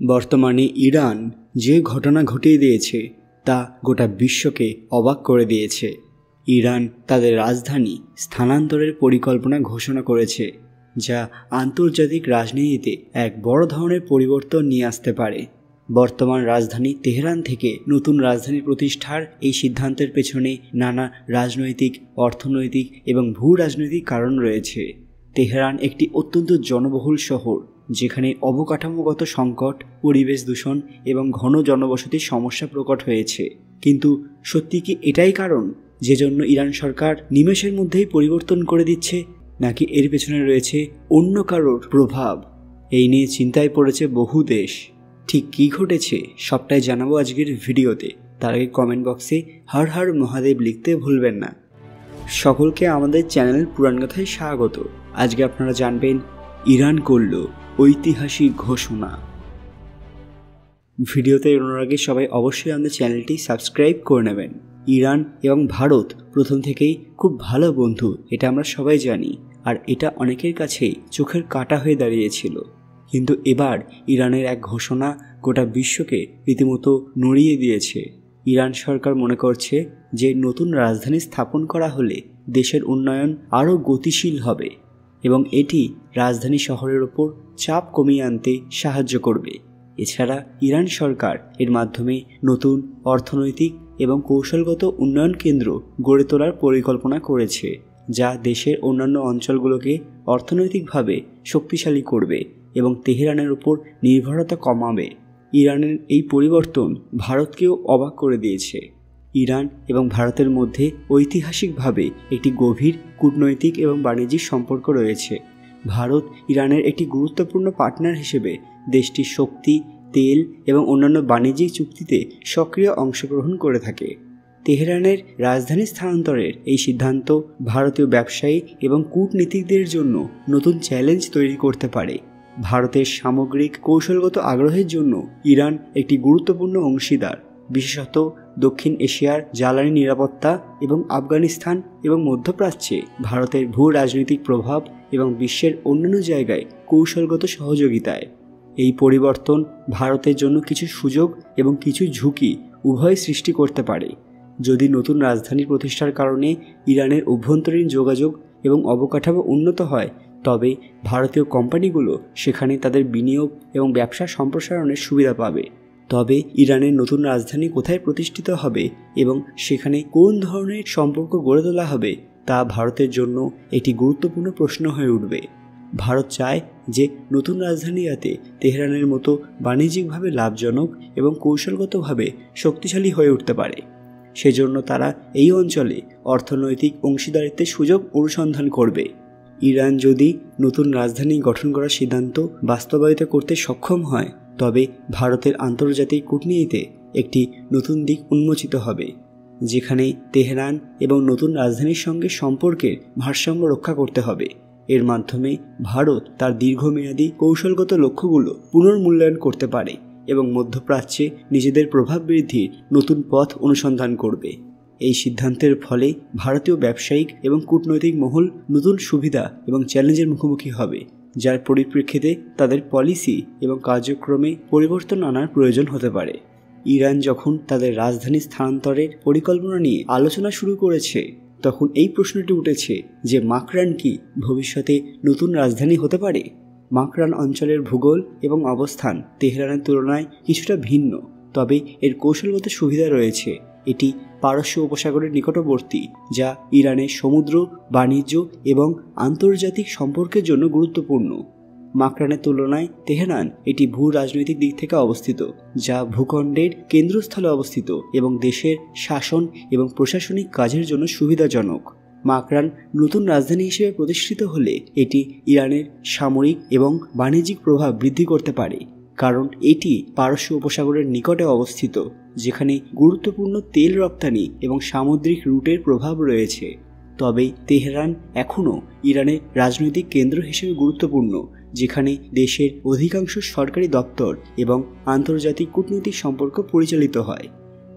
বর্তমানে ইরান যে ঘটনা ঘটিয়ে দিয়েছে তা গোটা বিশ্বকে অবাক করে দিয়েছে। ইরান তাদের রাজধানী স্থানান্তরের পরিকল্পনা ঘোষণা করেছে, যা আন্তর্জাতিক রাজনীতিতে এক বড় ধরনের পরিবর্তন নিয়ে আসতে পারে। বর্তমান রাজধানী তেহরান থেকে নতুন রাজধানী প্রতিষ্ঠার এই সিদ্ধান্তের পেছনে নানা রাজনৈতিক, অর্থনৈতিক এবং ভূ রাজনৈতিক কারণ রয়েছে। তেহরান একটি অত্যন্ত জনবহুল শহর, যেখানে অবকাঠামোগত সংকট, পরিবেশ দূষণ এবং ঘন জনবসতির সমস্যা প্রকট হয়েছে। কিন্তু সত্যি কি এটাই কারণ যে জন্য ইরান সরকার নিমেষের মধ্যেই পরিবর্তন করে দিচ্ছে, নাকি এর পেছনে রয়েছে অন্য কারোর প্রভাব? এই নিয়ে চিন্তায় পড়েছে বহু দেশ। ঠিক কী ঘটেছে সবটাই জানাবো আজকের ভিডিওতে। তার আগে কমেন্ট বক্সে হর হর মহাদেব লিখতে ভুলবেন না। সকলকে আমাদের চ্যানেল পুরাণ কথায় স্বাগত। আজকে আপনারা জানবেন ইরান করল ঐতিহাসিক ঘোষণা। ভিডিওতে এগোনোর আগে সবাই অবশ্যই আমাদের চ্যানেলটি সাবস্ক্রাইব করে নেবেন। ইরান এবং ভারত প্রথম থেকেই খুব ভালো বন্ধু, এটা আমরা সবাই জানি, আর এটা অনেকের কাছেই চোখের কাঁটা হয়ে দাঁড়িয়েছিল। কিন্তু এবার ইরানের এক ঘোষণা গোটা বিশ্বকে রীতিমতো নড়িয়ে দিয়েছে। ইরান সরকার মনে করছে যে নতুন রাজধানী স্থাপন করা হলে দেশের উন্নয়ন আরও গতিশীল হবে এবং এটি রাজধানী শহরের ওপর চাপ কমিয়ে আনতে সাহায্য করবে। এছাড়া ইরান সরকার এর মাধ্যমে নতুন অর্থনৈতিক এবং কৌশলগত উন্নয়ন কেন্দ্র গড়ে তোলার পরিকল্পনা করেছে, যা দেশের অন্যান্য অঞ্চলগুলোকে অর্থনৈতিকভাবে শক্তিশালী করবে এবং তেহরানের উপর নির্ভরতা কমাবে। ইরানের এই পরিবর্তন ভারতকেও অবাক করে দিয়েছে। ইরান এবং ভারতের মধ্যে ঐতিহাসিকভাবে একটি গভীর কূটনৈতিক এবং বাণিজ্যিক সম্পর্ক রয়েছে। ভারত ইরানের একটি গুরুত্বপূর্ণ পার্টনার হিসেবে দেশটির শক্তি, তেল এবং অন্যান্য বাণিজ্যিক চুক্তিতে সক্রিয় অংশগ্রহণ করে থাকে। তেহরানের রাজধানী স্থানান্তরের এই সিদ্ধান্ত ভারতীয় ব্যবসায়ী এবং কূটনীতিকদের জন্য নতুন চ্যালেঞ্জ তৈরি করতে পারে। ভারতের সামগ্রিক কৌশলগত আগ্রহের জন্য ইরান একটি গুরুত্বপূর্ণ অংশীদার, বিশেষত দক্ষিণ এশিয়ার জ্বালানি নিরাপত্তা এবং আফগানিস্তান এবং মধ্যপ্রাচ্যে ভারতের ভূ রাজনৈতিক প্রভাব এবং বিশ্বের অন্যান্য জায়গায় কৌশলগত সহযোগিতায়। এই পরিবর্তন ভারতের জন্য কিছু সুযোগ এবং কিছু ঝুঁকি উভয় সৃষ্টি করতে পারে। যদি নতুন রাজধানী প্রতিষ্ঠার কারণে ইরানের অভ্যন্তরীণ যোগাযোগ এবং অবকাঠামো উন্নত হয়, তবে ভারতীয় কোম্পানিগুলো সেখানে তাদের বিনিয়োগ এবং ব্যবসা সম্প্রসারণের সুবিধা পাবে। তবে ইরানের নতুন রাজধানী কোথায় প্রতিষ্ঠিত হবে এবং সেখানে কোন ধরনের সম্পর্ক গড়ে তোলা হবে তা ভারতের জন্য একটি গুরুত্বপূর্ণ প্রশ্ন হয়ে উঠবে। ভারত চায় যে নতুন রাজধানী যাতে তেহরানের মতো বাণিজ্যিকভাবে লাভজনক এবং কৌশলগতভাবে শক্তিশালী হয়ে উঠতে পারে। সেজন্য তারা এই অঞ্চলে অর্থনৈতিক অংশীদারিত্বের সুযোগ অনুসন্ধান করবে। ইরান যদি নতুন রাজধানী গঠন করার সিদ্ধান্ত বাস্তবায়িত করতে সক্ষম হয়, তবে ভারতের আন্তর্জাতিক কূটনীতিতে একটি নতুন দিক উন্মোচিত হবে, যেখানে তেহরান এবং নতুন রাজধানীর সঙ্গে সম্পর্কের ভারসাম্য রক্ষা করতে হবে। এর মাধ্যমে ভারত তার দীর্ঘমেয়াদী কৌশলগত লক্ষ্যগুলো পুনর্মূল্যায়ন করতে পারে এবং মধ্যপ্রাচ্যে নিজেদের প্রভাব বৃদ্ধির নতুন পথ অনুসন্ধান করবে। এই সিদ্ধান্তের ফলে ভারতীয় ব্যবসায়িক এবং কূটনৈতিক মহল নতুন সুবিধা এবং চ্যালেঞ্জের মুখোমুখি হবে, যার পরিপ্রেক্ষিতে তাদের পলিসি এবং কার্যক্রমে পরিবর্তন আনার প্রয়োজন হতে পারে। ইরান যখন তাদের রাজধানী স্থানান্তরের পরিকল্পনা নিয়ে আলোচনা শুরু করেছে, তখন এই প্রশ্নটি উঠেছে যে মাকরান কি ভবিষ্যতে নতুন রাজধানী হতে পারে? মাকরান অঞ্চলের ভূগোল এবং অবস্থান তেহরানের তুলনায় কিছুটা ভিন্ন, তবে এর কৌশলগত সুবিধা রয়েছে। এটি পারস্য উপসাগরের নিকটবর্তী, যা ইরানের সমুদ্র, বাণিজ্য এবং আন্তর্জাতিক সম্পর্কের জন্য গুরুত্বপূর্ণ। মাকরানের তুলনায় তেহরান এটি ভূ রাজনৈতিক দিক থেকে অবস্থিত, যা ভূখণ্ডের কেন্দ্রস্থলে অবস্থিত এবং দেশের শাসন এবং প্রশাসনিক কাজের জন্য সুবিধাজনক। মাকরান নতুন রাজধানী হিসেবে প্রতিষ্ঠিত হলে এটি ইরানের সামরিক এবং বাণিজ্যিক প্রভাব বৃদ্ধি করতে পারে, কারণ এটি পারস্য উপসাগরের নিকটে অবস্থিত, যেখানে গুরুত্বপূর্ণ তেল রপ্তানি এবং সামুদ্রিক রুটের প্রভাব রয়েছে। তবে তেহরান এখনও ইরানের রাজনৈতিক কেন্দ্র হিসেবে গুরুত্বপূর্ণ, যেখানে দেশের অধিকাংশ সরকারি দপ্তর এবং আন্তর্জাতিক কূটনৈতিক সম্পর্ক পরিচালিত হয়।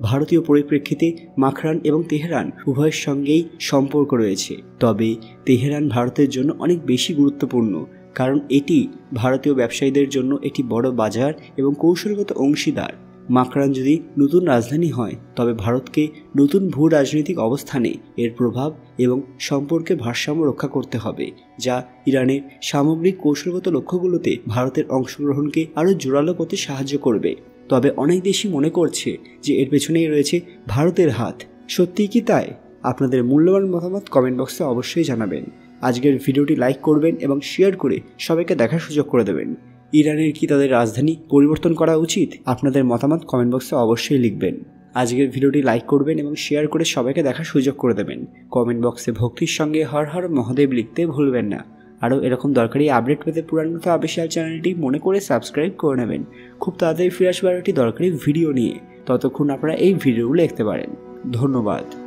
ভারতীয় পরিপ্রেক্ষিতে মাকরান এবং তেহরান উভয়ের সঙ্গেই সম্পর্ক রয়েছে, তবে তেহরান ভারতের জন্য অনেক বেশি গুরুত্বপূর্ণ, কারণ এটি ভারতীয় ব্যবসায়ীদের জন্য একটি বড় বাজার এবং কৌশলগত অংশীদার। মাকরান যদি নতুন রাজধানী হয় তবে ভারতকে নতুন ভূ রাজনৈতিক অবস্থানে এর প্রভাব এবং সম্পর্কের ভারসাম্য রক্ষা করতে হবে, যা ইরানের সামগ্রিক কৌশলগত লক্ষ্যগুলোতে ভারতের অংশগ্রহণকে আরও জোরালো করতে সাহায্য করবে। তবে অনেক দেশই মনে করছে যে এর পেছনেই রয়েছে ভারতের হাত। সত্যিই কি তাই? আপনাদের মূল্যবান মতামত কমেন্ট বক্সে অবশ্যই জানাবেন। আজকের ভিডিওটি লাইক করবেন এবং শেয়ার করে সবাইকে দেখার সুযোগ করে দেবেন। ইরানের কি তাদের রাজধানী পরিবর্তন করা উচিত? আপনাদের মতামত কমেন্ট বক্সে অবশ্যই লিখবেন। আজকের ভিডিওটি লাইক করবেন এবং শেয়ার করে সবাইকে দেখার সুযোগ করে দেবেন। কমেন্ট বক্সে ভক্তির সঙ্গে হর হর মহাদেব লিখতে ভুলবেন না। আরও এরকম দরকারি আপডেট পেতে পুরানো অফিসিয়াল চ্যানেলটি মনে করে সাবস্ক্রাইব করে নেবেন। খুব তাড়াতাড়ি ফিরে আসবে একটি দরকারি ভিডিও নিয়ে। ততক্ষণ আপনারা এই ভিডিওগুলো দেখতে পারেন। ধন্যবাদ।